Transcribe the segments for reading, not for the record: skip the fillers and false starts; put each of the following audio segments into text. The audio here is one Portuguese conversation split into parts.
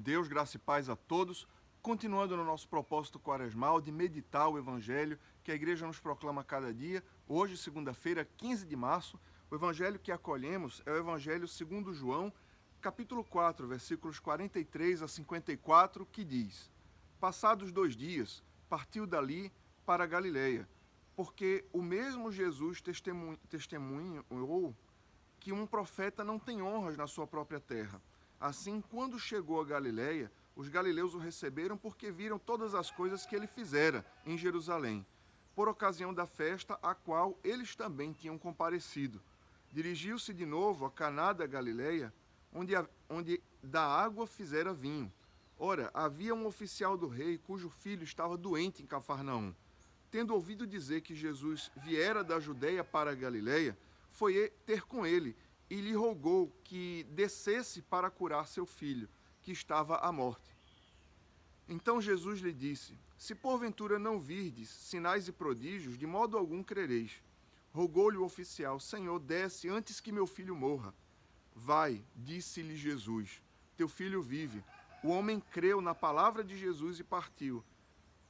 Deus, graça e paz a todos. Continuando no nosso propósito quaresmal de meditar o Evangelho que a Igreja nos proclama a cada dia, hoje, segunda-feira, 15 de março, o Evangelho que acolhemos é o Evangelho segundo João, capítulo 4, versículos 43 a 54, que diz: Passados 2 dias, partiu dali para a Galileia, porque o mesmo Jesus testemunhou que um profeta não tem honras na sua própria terra. Assim, quando chegou a Galileia, os galileus o receberam porque viram todas as coisas que ele fizera em Jerusalém, por ocasião da festa a qual eles também tinham comparecido. Dirigiu-se de novo a Caná da Galileia, onde da água fizera vinho. Ora, havia um oficial do rei cujo filho estava doente em Cafarnaum. Tendo ouvido dizer que Jesus viera da Judeia para a Galileia, foi ter com ele e lhe rogou que descesse para curar seu filho, que estava à morte. Então Jesus lhe disse: Se porventura não virdes sinais e prodígios, de modo algum crereis. Rogou-lhe o oficial: Senhor, desce antes que meu filho morra. Vai, disse-lhe Jesus, teu filho vive. O homem creu na palavra de Jesus e partiu.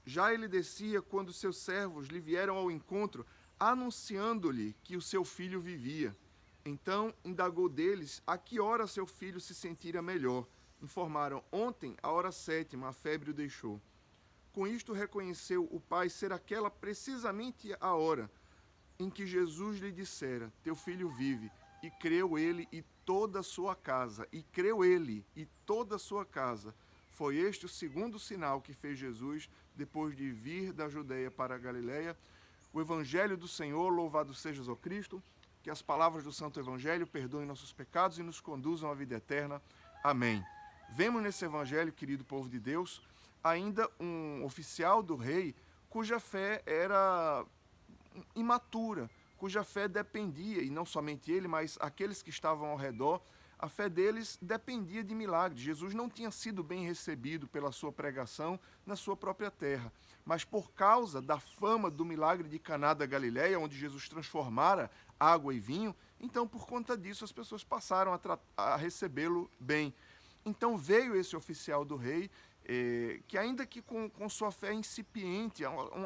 Já ele descia quando seus servos lhe vieram ao encontro, anunciando-lhe que o seu filho vivia. Então indagou deles a que hora seu filho se sentira melhor. Informaram: ontem, à hora 7ª, a febre o deixou. Com isto reconheceu o pai ser aquela precisamente a hora em que Jesus lhe dissera: teu filho vive. E creu ele e toda a sua casa. E creu ele e toda a sua casa. Foi este o segundo sinal que fez Jesus depois de vir da Judeia para a Galileia. O Evangelho do Senhor, louvado sejas, ó Cristo. Que as palavras do Santo Evangelho perdoem nossos pecados e nos conduzam à vida eterna. Amém. Vemos nesse Evangelho, querido povo de Deus, ainda um oficial do rei cuja fé era imatura, cuja fé dependia, e não somente ele, mas aqueles que estavam ao redor, a fé deles dependia de milagres. Jesus não tinha sido bem recebido pela sua pregação na sua própria terra, mas por causa da fama do milagre de Caná da Galileia, onde Jesus transformara água e vinho, então por conta disso as pessoas passaram a recebê-lo bem. Então veio esse oficial do rei, que ainda que com sua fé incipiente,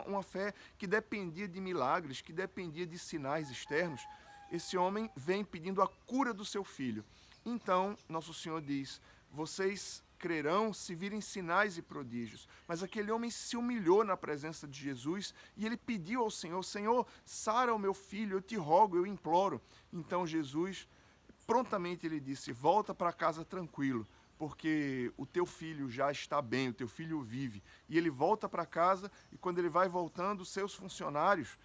uma fé que dependia de milagres, que dependia de sinais externos, esse homem vem pedindo a cura do seu filho. Então, Nosso Senhor diz: vocês crerão se virem sinais e prodígios. Mas aquele homem se humilhou na presença de Jesus e ele pediu ao Senhor: Senhor, sara o meu filho, eu te rogo, eu imploro. Então Jesus, prontamente ele disse: volta para casa tranquilo, porque o teu filho já está bem, o teu filho vive. E ele volta para casa, e quando ele vai voltando, seus funcionários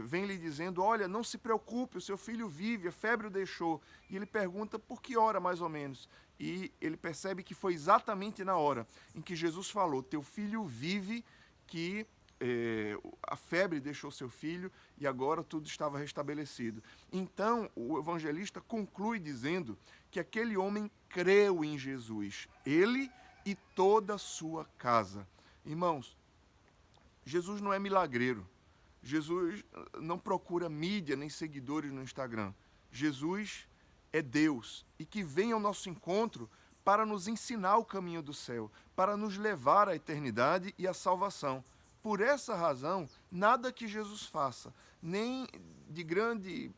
vêm lhe dizendo: olha, não se preocupe, o seu filho vive, a febre o deixou. E ele pergunta por que hora mais ou menos. E ele percebe que foi exatamente na hora em que Jesus falou: teu filho vive, que a febre deixou seu filho e agora tudo estava restabelecido. Então o evangelista conclui dizendo que aquele homem creu em Jesus, ele e toda a sua casa. Irmãos, Jesus não é milagreiro. Jesus não procura mídia nem seguidores no Instagram. Jesus é Deus e que vem ao nosso encontro para nos ensinar o caminho do céu, para nos levar à eternidade e à salvação. Por essa razão, nada que Jesus faça, nem de grande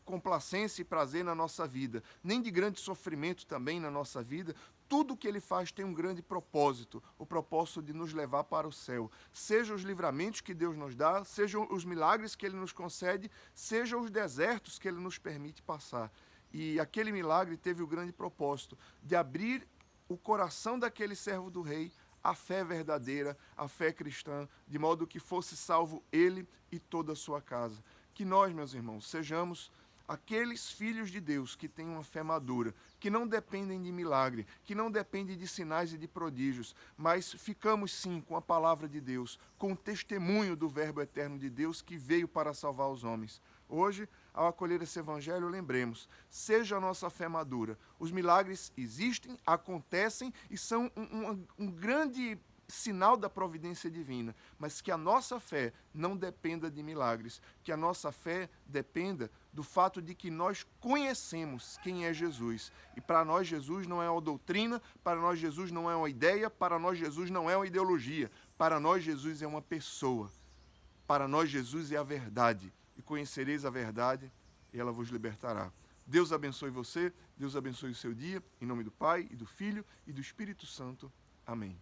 complacência e prazer na nossa vida, nem de grande sofrimento também na nossa vida, tudo que ele faz tem um grande propósito, o propósito de nos levar para o céu. Sejam os livramentos que Deus nos dá, sejam os milagres que ele nos concede, sejam os desertos que ele nos permite passar. E aquele milagre teve o grande propósito de abrir o coração daquele servo do rei à fé verdadeira, à fé cristã, de modo que fosse salvo ele e toda a sua casa. Que nós, meus irmãos, sejamos aqueles filhos de Deus que têm uma fé madura, que não dependem de milagre, que não dependem de sinais e de prodígios, mas ficamos sim com a palavra de Deus, com o testemunho do Verbo eterno de Deus que veio para salvar os homens. Hoje, ao acolher esse evangelho, lembremos: seja a nossa fé madura. Os milagres existem, acontecem e são um grande sinal da providência divina, mas que a nossa fé não dependa de milagres, que a nossa fé dependa do fato de que nós conhecemos quem é Jesus. E para nós Jesus não é uma doutrina, para nós Jesus não é uma ideia, para nós Jesus não é uma ideologia, para nós Jesus é uma pessoa. Para nós Jesus é a verdade, e conhecereis a verdade, e ela vos libertará. Deus abençoe você, Deus abençoe o seu dia, em nome do Pai, e do Filho, e do Espírito Santo. Amém.